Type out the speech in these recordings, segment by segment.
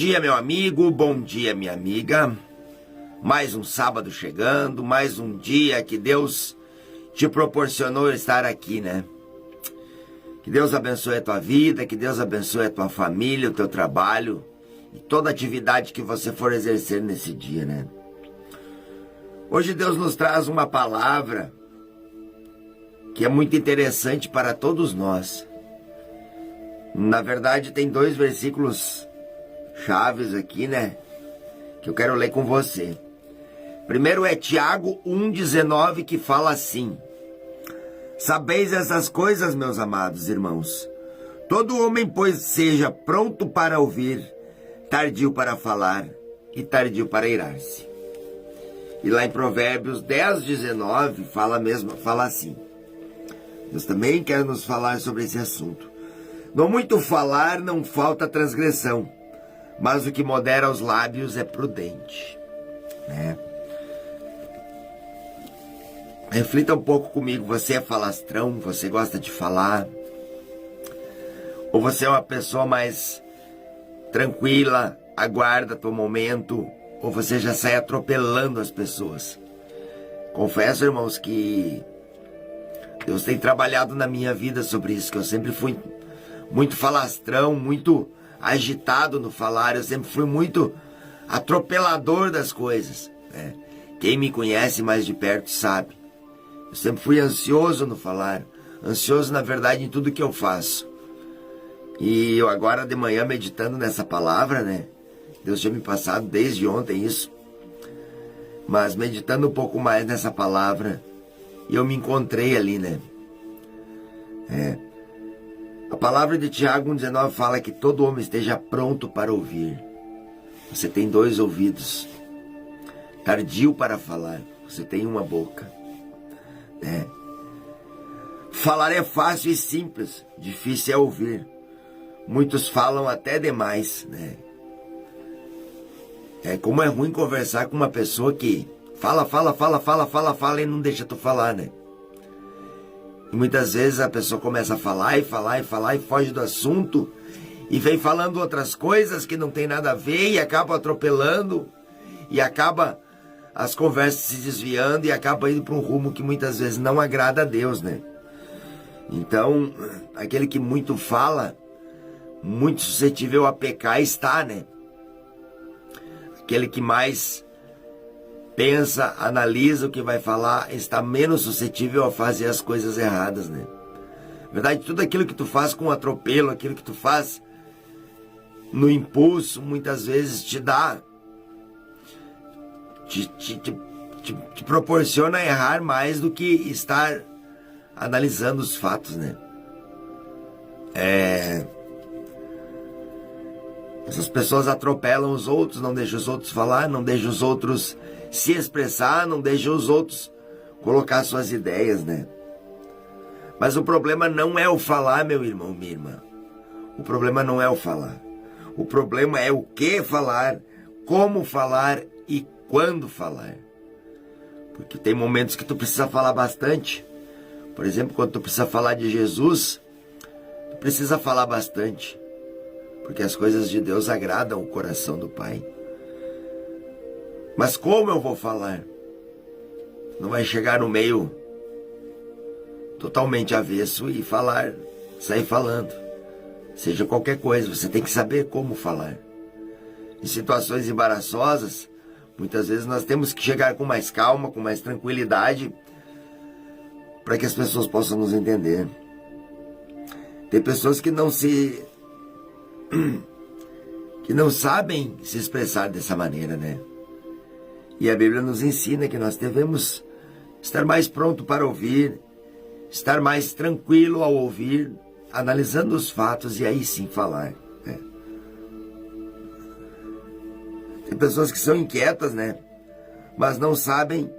dia, meu amigo, bom dia, minha amiga. Mais um sábado chegando, mais um dia que Deus te proporcionou estar aqui, né? Que Deus abençoe a tua vida, que Deus abençoe a tua família, o teu trabalho e toda atividade que você for exercer nesse dia, né? Hoje Deus nos traz uma palavra que é muito interessante para todos nós. Na verdade, tem 2 versículos chaves aqui, né? Que eu quero ler com você. Primeiro é Tiago 1,19, que fala assim: sabeis essas coisas, meus amados irmãos. Todo homem, pois, seja pronto para ouvir, tardio para falar e tardio para irar-se. E lá em Provérbios 10,19 fala assim. Deus também quer nos falar sobre esse assunto. No muito falar não falta transgressão, mas o que modera os lábios é prudente, né? Reflita um pouco comigo. Você é falastrão? Você gosta de falar? Ou você é uma pessoa mais tranquila, aguarda teu momento? Ou você já sai atropelando as pessoas? Confesso, irmãos, que Deus tem trabalhado na minha vida sobre isso, que eu sempre fui muito falastrão, muito agitado no falar. Eu sempre fui muito atropelador das coisas, né? Quem me conhece mais de perto sabe. Eu sempre fui ansioso no falar, ansioso, na verdade, em tudo que eu faço. E eu agora de manhã, meditando nessa palavra, né? Deus tinha me passado desde ontem isso. Mas meditando um pouco mais nessa palavra, eu me encontrei ali, né? A palavra de Tiago 1,19 fala que todo homem esteja pronto para ouvir. Você tem 2 ouvidos. Tardio para falar. Você tem uma boca. Falar é fácil e simples. Difícil é ouvir. Muitos falam até demais, né? Como é ruim conversar com uma pessoa que fala e não deixa tu falar, né? E muitas vezes a pessoa começa a falar e foge do assunto e vem falando outras coisas que não tem nada a ver e acaba atropelando e acaba as conversas se desviando e acaba indo para um rumo que muitas vezes não agrada a Deus, né? Então, aquele que muito fala, muito suscetível a pecar está, né? Aquele que mais pensa, analisa o que vai falar, está menos suscetível a fazer as coisas erradas, né? Na verdade, tudo aquilo que tu faz com atropelo, aquilo que tu faz no impulso, muitas vezes te proporciona errar mais do que estar analisando os fatos, né? Essas pessoas atropelam os outros, não deixam os outros falar, não deixam os outros se expressar, não deixam os outros colocar suas ideias, né? Mas o problema não é o falar, meu irmão, minha irmã. O problema não é o falar. O problema é o que falar, como falar e quando falar. Porque tem momentos que tu precisa falar bastante. Por exemplo, quando tu precisa falar de Jesus, tu precisa falar bastante. Porque as coisas de Deus agradam o coração do Pai. Mas como eu vou falar? Não vai chegar no meio totalmente avesso e sair falando. Seja qualquer coisa, você tem que saber como falar. Em situações embaraçosas, muitas vezes nós temos que chegar com mais calma, com mais tranquilidade, para que as pessoas possam nos entender. Tem pessoas que não sabem se expressar dessa maneira, né? E a Bíblia nos ensina que nós devemos estar mais pronto para ouvir, estar mais tranquilo ao ouvir, analisando os fatos e aí sim falar, né? Tem pessoas que são inquietas, né? Mas não sabem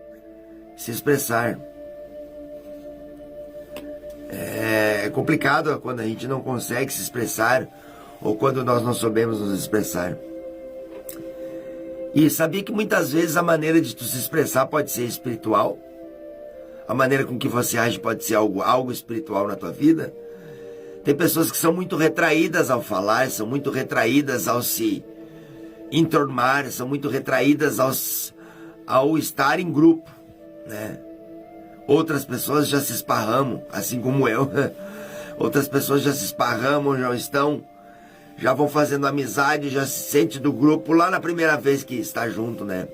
se expressar. É complicado quando a gente não consegue se expressar ou quando nós não sabemos nos expressar. E sabia que muitas vezes a maneira de tu se expressar pode ser espiritual? A maneira com que você age pode ser algo espiritual na tua vida? Tem pessoas que são muito retraídas ao falar, são muito retraídas ao se enturmar, são muito retraídas ao estar em grupo, né? Outras pessoas já se esparramam, assim como eu. Outras pessoas já se esparramam, já vão fazendo amizade, já se sente do grupo lá na primeira vez que está junto, né?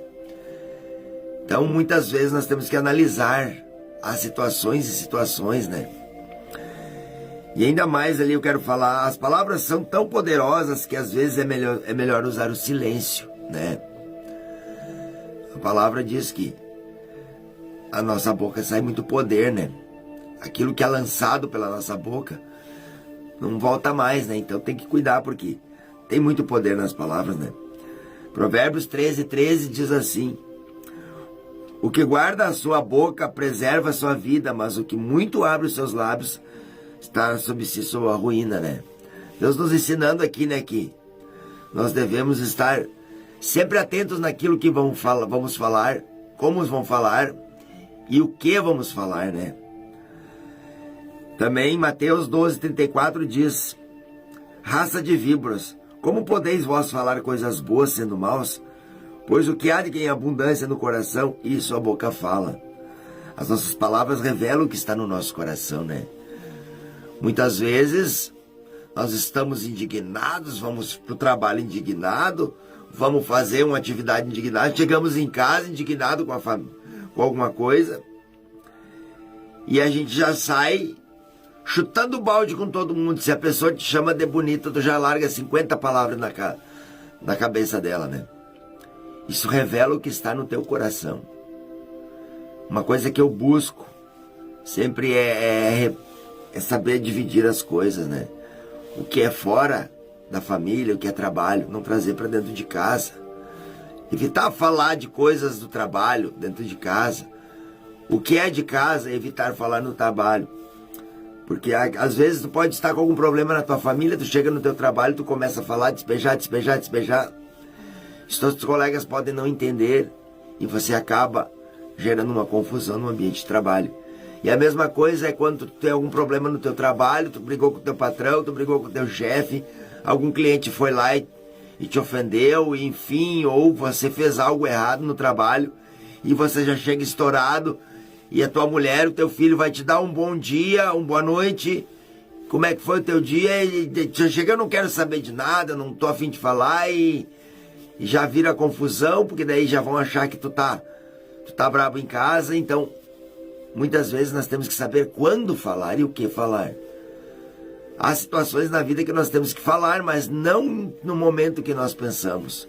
Então, muitas vezes nós temos que analisar as situações e situações, né? E ainda mais ali eu quero falar, as palavras são tão poderosas que às vezes é melhor usar o silêncio, né? A palavra diz que a nossa boca sai muito poder, né? Aquilo que é lançado pela nossa boca não volta mais, né? Então tem que cuidar porque tem muito poder nas palavras, né? Provérbios 13:13 diz assim: o que guarda a sua boca preserva a sua vida, mas o que muito abre os seus lábios está sob si sua ruína, né? Deus nos ensinando aqui, né, que nós devemos estar sempre atentos naquilo que vamos falar, como vamos falar e o que vamos falar, né? Também Mateus 12:34 diz: raça de víboras, como podeis vós falar coisas boas sendo maus? Pois o que há de quem abundância no coração, isso a boca fala. As nossas palavras revelam o que está no nosso coração, né? Muitas vezes nós estamos indignados, vamos para o trabalho indignado, vamos fazer uma atividade indignada, chegamos em casa indignado com alguma coisa e a gente já sai chutando balde com todo mundo. Se a pessoa te chama de bonita, tu já larga 50 palavras na cabeça dela, né? Isso revela o que está no teu coração. Uma coisa que eu busco sempre é saber dividir as coisas, né? O que é fora da família, o que é trabalho, não trazer para dentro de casa. Evitar falar de coisas do trabalho dentro de casa. O que é de casa, evitar falar no trabalho. Porque às vezes tu pode estar com algum problema na tua família, tu chega no teu trabalho, tu começa a falar, despejar. Os teus colegas podem não entender e você acaba gerando uma confusão no ambiente de trabalho. E a mesma coisa é quando tu tem algum problema no teu trabalho, tu brigou com o teu patrão, tu brigou com o teu chefe, algum cliente foi lá e te ofendeu, enfim, ou você fez algo errado no trabalho e você já chega estourado e a tua mulher, o teu filho vai te dar um bom dia, uma boa noite, como é que foi o teu dia, e já chega, eu não quero saber de nada, não tô a fim de falar e já vira confusão, porque daí já vão achar que tu tá bravo em casa. Então muitas vezes nós temos que saber quando falar e o que falar. Há situações na vida que nós temos que falar, mas não no momento que nós pensamos,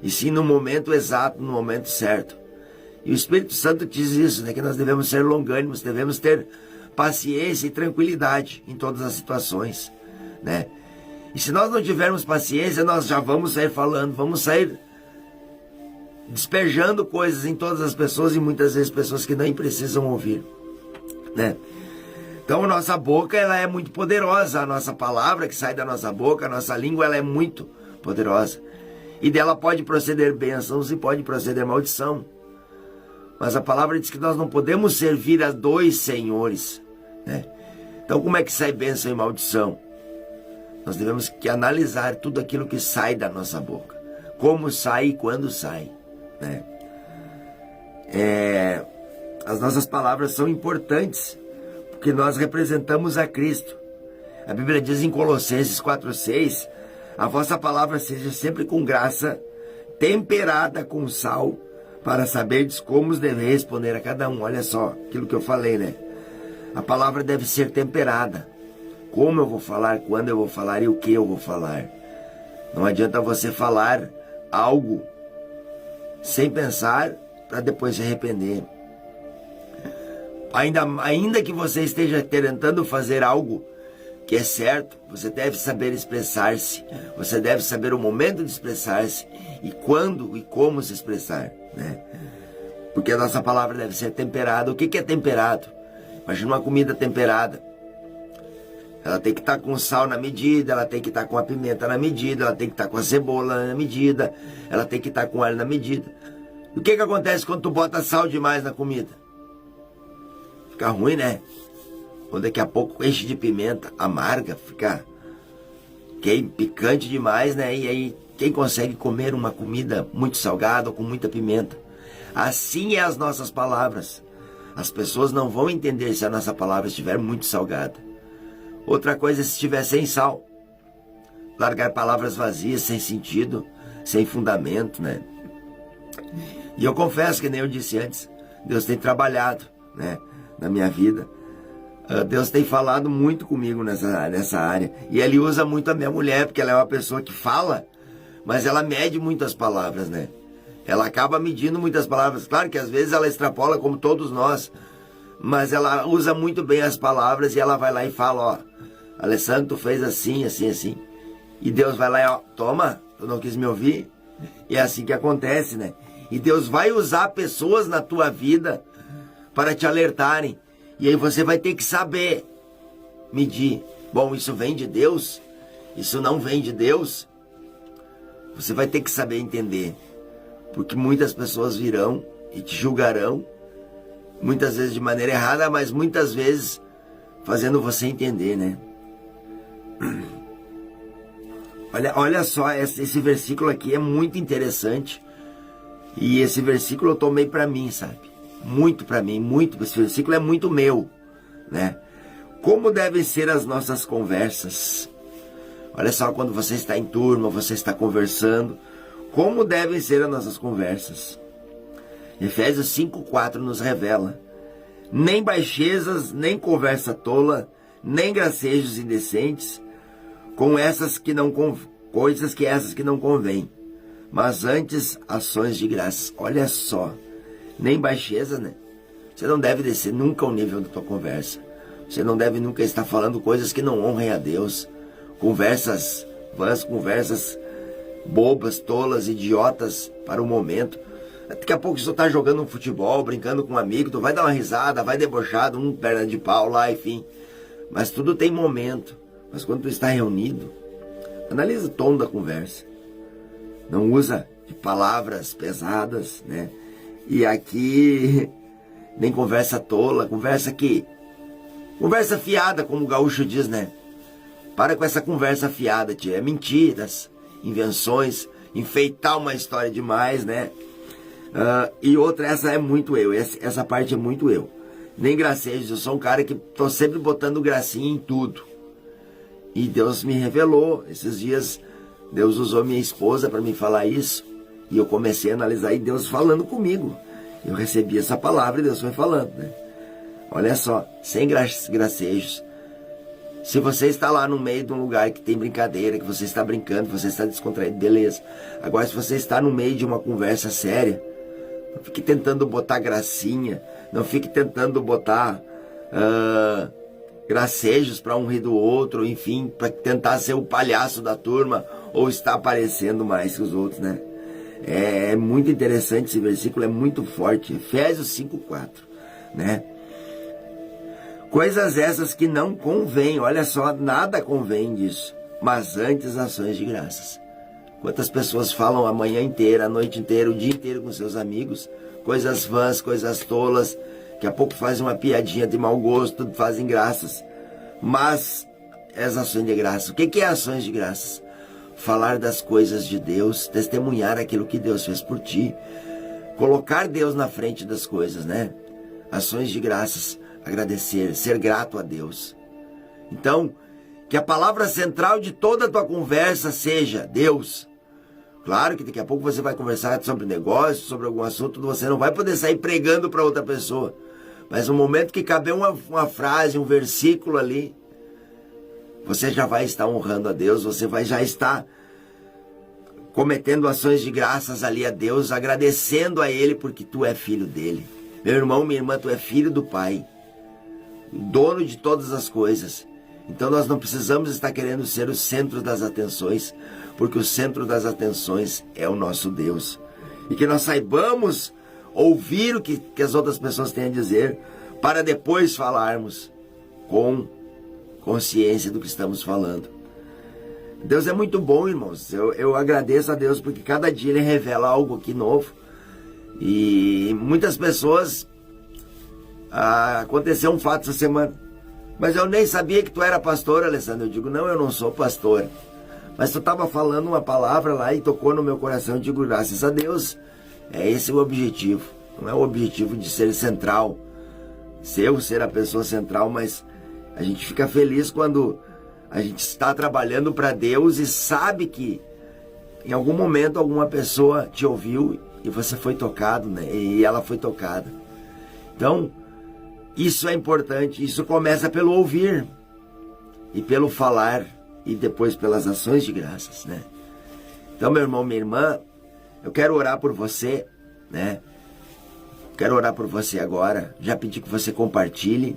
e sim no momento exato, no momento certo. E o Espírito Santo diz isso, né? Que nós devemos ser longânimos, devemos ter paciência e tranquilidade em todas as situações, né? E se nós não tivermos paciência, nós já vamos sair falando, vamos sair despejando coisas em todas as pessoas, e muitas vezes pessoas que nem precisam ouvir, né? Então a nossa boca, ela é muito poderosa, a nossa palavra que sai da nossa boca, a nossa língua, ela é muito poderosa, e dela pode proceder bênçãos e pode proceder maldição. Mas a palavra diz que nós não podemos servir a dois senhores, né? Então como é que sai bênção e maldição? Nós devemos que analisar tudo aquilo que sai da nossa boca, como sai e quando sai, né? As nossas palavras são importantes, porque nós representamos a Cristo. A Bíblia diz em Colossenses 4:6, a vossa palavra seja sempre com graça, temperada com sal, para saberdes como deveis responder a cada um. Olha só, aquilo que eu falei, né? A palavra deve ser temperada. Como eu vou falar, quando eu vou falar e o que eu vou falar. Não adianta você falar algo sem pensar para depois se arrepender. Ainda que você esteja tentando fazer algo que é certo, você deve saber expressar-se. Você deve saber o momento de expressar-se e quando e como se expressar, né? Porque a nossa palavra deve ser temperada. O que é temperado? Imagina uma comida temperada. Ela tem que estar com sal na medida, ela tem que estar com a pimenta na medida, ela tem que estar com a cebola na medida, ela tem que estar com alho na medida. E o que acontece quando tu bota sal demais na comida? Fica ruim, né? Ou daqui a pouco enche de pimenta, amarga, fica picante demais, né? E aí, quem consegue comer uma comida muito salgada ou com muita pimenta? Assim é as nossas palavras. As pessoas não vão entender se a nossa palavra estiver muito salgada. Outra coisa é se estiver sem sal. Largar palavras vazias, sem sentido, sem fundamento, né? E eu confesso que nem eu disse antes, Deus tem trabalhado, né, na minha vida. Deus tem falado muito comigo nessa área. E Ele usa muito a minha mulher, porque ela é uma pessoa que fala, mas ela mede muitas palavras, né? Ela acaba medindo muitas palavras. Claro que às vezes ela extrapola como todos nós, mas ela usa muito bem as palavras e ela vai lá e fala, ó, Alessandro, tu fez assim, assim, assim. E Deus vai lá e ó, toma, tu não quis me ouvir? E é assim que acontece, né? E Deus vai usar pessoas na tua vida para te alertarem. E aí você vai ter que saber medir. Bom, isso vem de Deus? Isso não vem de Deus? Você vai ter que saber entender. Porque muitas pessoas virão e te julgarão. Muitas vezes de maneira errada, mas muitas vezes fazendo você entender, né? Olha só, esse versículo aqui é muito interessante. E esse versículo eu tomei para mim, sabe? Muito para mim, muito. Esse versículo é muito meu, né? Como devem ser as nossas conversas? Olha só, quando você está em turma, você está conversando, como devem ser as nossas conversas? Efésios 5:4 nos revela: nem baixezas, nem conversa tola, nem gracejos indecentes, com essas que não coisas que essas que não convêm, mas antes ações de graça. Olha só, nem baixeza, né? Você não deve descer nunca ao nível da tua conversa. Você não deve nunca estar falando coisas que não honrem a Deus. Conversas vãs, conversas bobas, tolas, idiotas para o momento. Daqui a pouco você está jogando um futebol, brincando com um amigo, tu vai dar uma risada, vai debochado, um perna de pau lá, enfim. Mas tudo tem momento. Mas quando tu está reunido, analisa o tom da conversa. Não usa de palavras pesadas, né? E aqui, nem conversa tola, conversa fiada, como o gaúcho diz, né? Para com essa conversa fiada, tia. É mentiras, invenções, enfeitar uma história demais, né? E outra, essa é muito eu, essa parte é muito eu. Nem gracejos, eu sou um cara que tô sempre botando gracinha em tudo. E Deus me revelou, esses dias, Deus usou minha esposa para me falar isso. E eu comecei a analisar e Deus falando comigo. Eu recebi essa palavra e Deus foi falando, né? Olha só, sem gracejos. Se você está lá no meio de um lugar que tem brincadeira, que você está brincando, que você está descontraído, beleza. Agora, se você está no meio de uma conversa séria, não fique tentando botar gracinha, não fique tentando botar gracejos para um rir do outro, enfim, para tentar ser o palhaço da turma ou estar aparecendo mais que os outros, né? É muito interessante esse versículo, é muito forte. Efésios 5:4, né? Coisas essas que não convêm, olha só, nada convém disso, mas antes ações de graças. Quantas pessoas falam a manhã inteira, a noite inteira, o dia inteiro com seus amigos, coisas vãs, coisas tolas, daqui a pouco fazem uma piadinha de mau gosto, fazem graças. Mas as ações de graças, o que é ações de graças? Falar das coisas de Deus, testemunhar aquilo que Deus fez por ti, colocar Deus na frente das coisas, né? Ações de graças, agradecer, ser grato a Deus. Então, que a palavra central de toda a tua conversa seja Deus. Claro que daqui a pouco você vai conversar sobre negócio, sobre algum assunto, você não vai poder sair pregando para outra pessoa. Mas no momento que caber uma frase, um versículo ali, você já vai estar honrando a Deus, você vai já estar cometendo ações de graças ali a Deus, agradecendo a Ele porque tu é filho dele. Meu irmão, minha irmã, tu é filho do Pai, dono de todas as coisas. Então nós não precisamos estar querendo ser o centro das atenções, porque o centro das atenções é o nosso Deus. E que nós saibamos ouvir o que as outras pessoas têm a dizer, para depois falarmos com consciência do que estamos falando. Deus é muito bom, irmãos. Eu agradeço a Deus porque cada dia Ele revela algo aqui novo. E muitas pessoas... aconteceu um fato essa semana. Mas eu nem sabia que tu era pastor, Alessandro. Eu digo, não, eu não sou pastor. Mas tu estava falando uma palavra lá e tocou no meu coração. Eu digo, graças a Deus. É esse o objetivo. Não é o objetivo de ser central. Ser a pessoa central, mas a gente fica feliz quando a gente está trabalhando para Deus e sabe que em algum momento alguma pessoa te ouviu e você foi tocado, né? E ela foi tocada. Então, isso é importante. Isso começa pelo ouvir e pelo falar e depois pelas ações de graças, né? Então, meu irmão, minha irmã, eu quero orar por você, né? Quero orar por você agora. Já pedi que você compartilhe.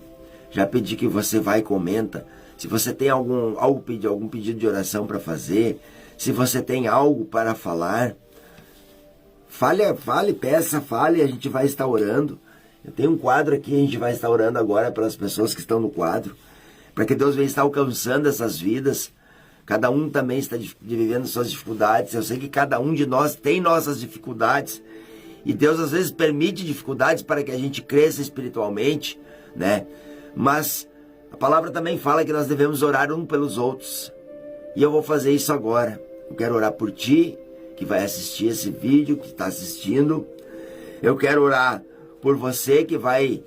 Já pedi que você vá e comenta. Se você tem algum pedido de oração para fazer, se você tem algo para falar, fale, peça, fale, a gente vai estar orando. Eu tenho um quadro aqui, a gente vai estar orando agora pelas pessoas que estão no quadro, para que Deus venha estar alcançando essas vidas. Cada um também está vivendo suas dificuldades. Eu sei que cada um de nós tem nossas dificuldades. E Deus às vezes permite dificuldades para que a gente cresça espiritualmente, né? Mas a palavra também fala que nós devemos orar um pelos outros. E eu vou fazer isso agora. Eu quero orar por ti, que vai assistir esse vídeo, que está assistindo. Eu quero orar por você que vai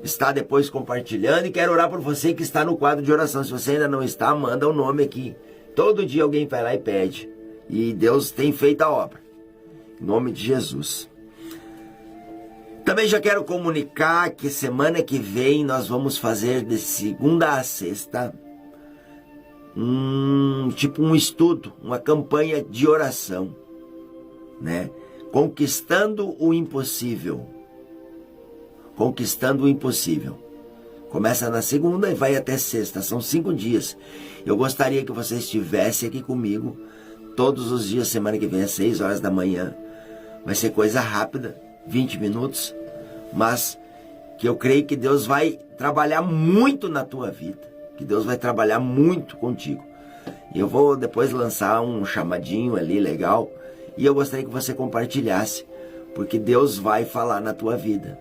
estar depois compartilhando. E quero orar por você que está no quadro de oração. Se você ainda não está, manda o nome aqui. Todo dia alguém vai lá e pede. E Deus tem feito a obra. Em nome de Jesus. Também já quero comunicar que semana que vem nós vamos fazer de segunda a sexta um estudo, uma campanha de oração, né? Conquistando o impossível. Conquistando o impossível. Começa na segunda e vai até sexta. São 5 dias. Eu gostaria que você estivesse aqui comigo todos os dias, semana que vem, às 6 horas da manhã. Vai ser coisa rápida, 20 minutos, mas que eu creio que Deus vai trabalhar muito na tua vida, que Deus vai trabalhar muito contigo. E eu vou depois lançar um chamadinho ali legal, e eu gostaria que você compartilhasse, porque Deus vai falar na tua vida.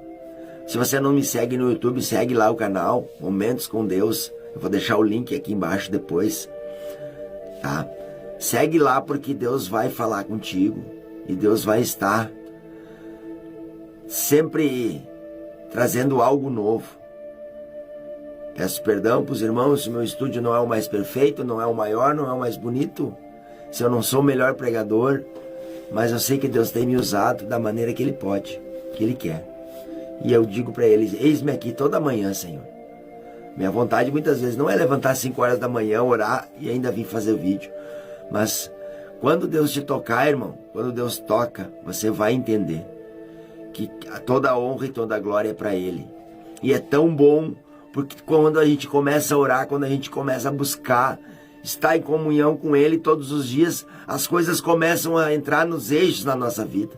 Se você não me segue no YouTube, segue lá o canal, Momentos com Deus. Eu vou deixar o link aqui embaixo depois, tá? Segue lá porque Deus vai falar contigo. E Deus vai estar sempre trazendo algo novo. Peço perdão para os irmãos se meu estúdio não é o mais perfeito, não é o maior, não é o mais bonito. Se eu não sou o melhor pregador, mas eu sei que Deus tem me usado da maneira que Ele pode, que Ele quer. E eu digo para Ele, eis-me aqui toda manhã, Senhor. Minha vontade muitas vezes não é levantar às 5 horas da manhã, orar e ainda vir fazer o vídeo. Mas quando Deus te tocar, irmão, quando Deus toca, você vai entender que toda a honra e toda a glória é para Ele. E é tão bom, porque quando a gente começa a orar, quando a gente começa a buscar, estar em comunhão com Ele todos os dias, as coisas começam a entrar nos eixos na nossa vida.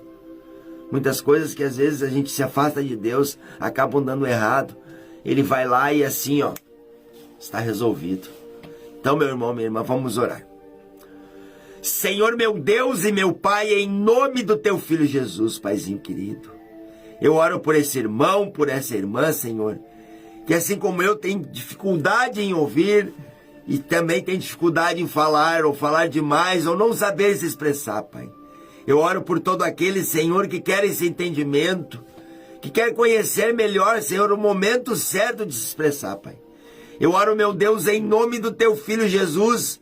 Muitas coisas que às vezes a gente se afasta de Deus, acabam dando errado. Ele vai lá e assim, ó, está resolvido. Então, meu irmão, minha irmã, vamos orar. Senhor, meu Deus e meu Pai, em nome do Teu Filho Jesus, Paizinho querido, eu oro por esse irmão, por essa irmã, Senhor, que assim como eu tem dificuldade em ouvir e também tem dificuldade em falar, ou falar demais, ou não saber se expressar, Pai. Eu oro por todo aquele, Senhor, que quer esse entendimento, que quer conhecer melhor, Senhor, o momento certo de se expressar, Pai. Eu oro, meu Deus, em nome do Teu Filho Jesus,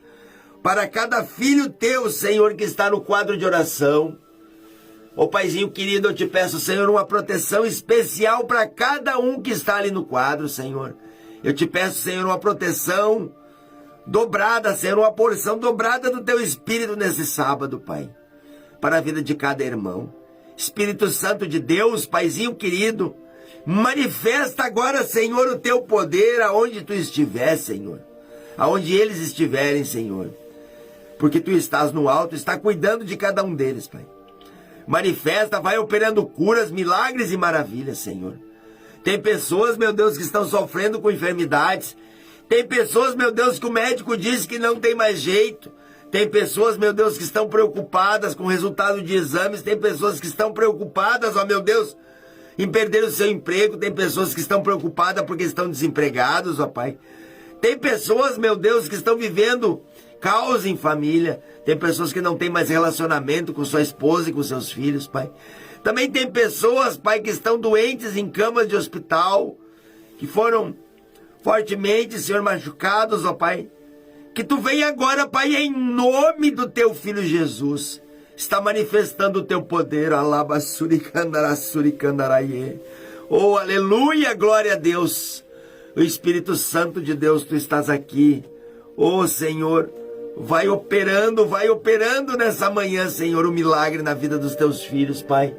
para cada filho Teu, Senhor, que está no quadro de oração. Ô Paizinho querido, eu te peço, Senhor, uma proteção especial para cada um que está ali no quadro, Senhor. Eu te peço, Senhor, uma proteção dobrada, Senhor, uma porção dobrada do Teu Espírito nesse sábado, Pai, para a vida de cada irmão. Espírito Santo de Deus, Paizinho querido, manifesta agora, Senhor, o Teu poder aonde Tu estiver, Senhor. Aonde eles estiverem, Senhor. Porque Tu estás no alto, está cuidando de cada um deles, Pai. Manifesta, vai operando curas, milagres e maravilhas, Senhor. Tem pessoas, meu Deus, que estão sofrendo com enfermidades. Tem pessoas, meu Deus, que o médico disse que não tem mais jeito. Tem pessoas, meu Deus, que estão preocupadas com o resultado de exames. Tem pessoas que estão preocupadas, ó meu Deus, em perder o seu emprego. Tem pessoas que estão preocupadas porque estão desempregados, ó Pai. Tem pessoas, meu Deus, que estão vivendo caos em família. Tem pessoas que não têm mais relacionamento com sua esposa e com seus filhos, Pai. Também tem pessoas, Pai, que estão doentes em camas de hospital, que foram fortemente, Senhor, machucados, ó Pai. Que Tu venha agora, Pai, em nome do Teu Filho Jesus. Está manifestando o Teu poder. Oh, aleluia, glória a Deus. O Espírito Santo de Deus, Tu estás aqui. Oh, Senhor, vai operando nessa manhã, Senhor, o milagre na vida dos Teus filhos, Pai.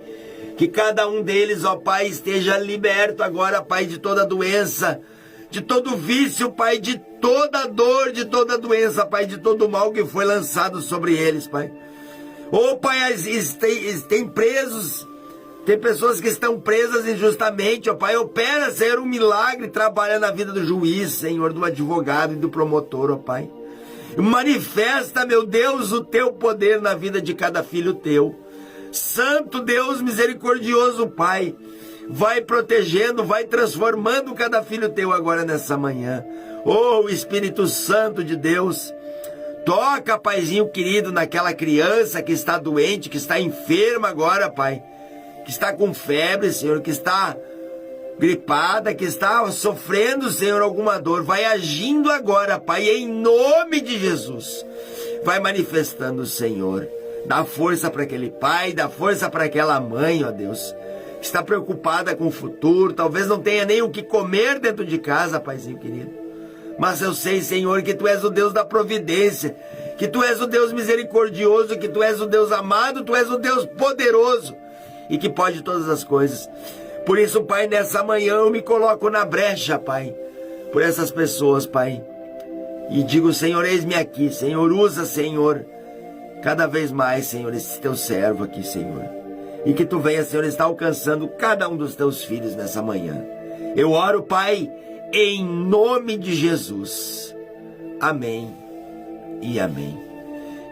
Que cada um deles, ó Pai, esteja liberto agora, Pai, de toda doença, de todo vício, Pai, de toda dor, de toda doença, Pai, de todo mal que foi lançado sobre eles, Pai. Oh, Pai, tem presos, tem pessoas que estão presas injustamente, ó Pai. Opera, Senhor, um milagre, trabalha na vida do juiz, Senhor, do advogado e do promotor, ó Pai. Manifesta, meu Deus, o Teu poder na vida de cada filho Teu. Santo Deus misericordioso, Pai, vai protegendo, vai transformando cada filho Teu agora nessa manhã. Oh, Espírito Santo de Deus, toca, Paizinho querido, naquela criança que está doente, que está enferma agora, Pai, que está com febre, Senhor, que está gripada, que está sofrendo, Senhor, alguma dor. Vai agindo agora, Pai, em nome de Jesus. Vai manifestando, Senhor. Dá força para aquele pai, dá força para aquela mãe, ó Deus. Está preocupada com o futuro, talvez não tenha nem o que comer dentro de casa, Paizinho querido. Mas eu sei, Senhor, que Tu és o Deus da providência, que Tu és o Deus misericordioso, que Tu és o Deus amado, Tu és o Deus poderoso e que pode todas as coisas. Por isso, Pai, nessa manhã eu me coloco na brecha, Pai, por essas pessoas, Pai. E digo, Senhor, eis-me aqui, Senhor, usa, Senhor, cada vez mais, Senhor, esse Teu servo aqui, Senhor. E que Tu venha, Senhor, estar alcançando cada um dos Teus filhos nessa manhã. Eu oro, Pai, em nome de Jesus. Amém e amém.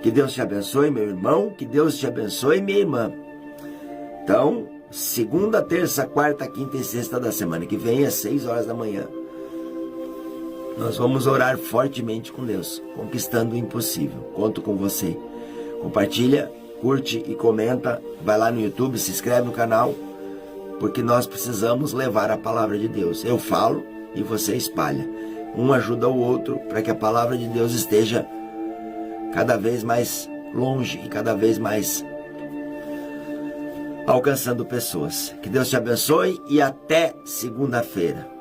Que Deus te abençoe, meu irmão. Que Deus te abençoe, minha irmã. Então, segunda, terça, quarta, quinta e sexta da semana que vem, às 6 horas da manhã, nós vamos orar fortemente com Deus, conquistando o impossível. Conto com você. Compartilha, curte e comenta. Vai lá no YouTube, se inscreve no canal, porque nós precisamos levar a palavra de Deus. Eu falo e você espalha. Um ajuda o outro para que a palavra de Deus esteja cada vez mais longe e cada vez mais alcançando pessoas. Que Deus te abençoe e até segunda-feira.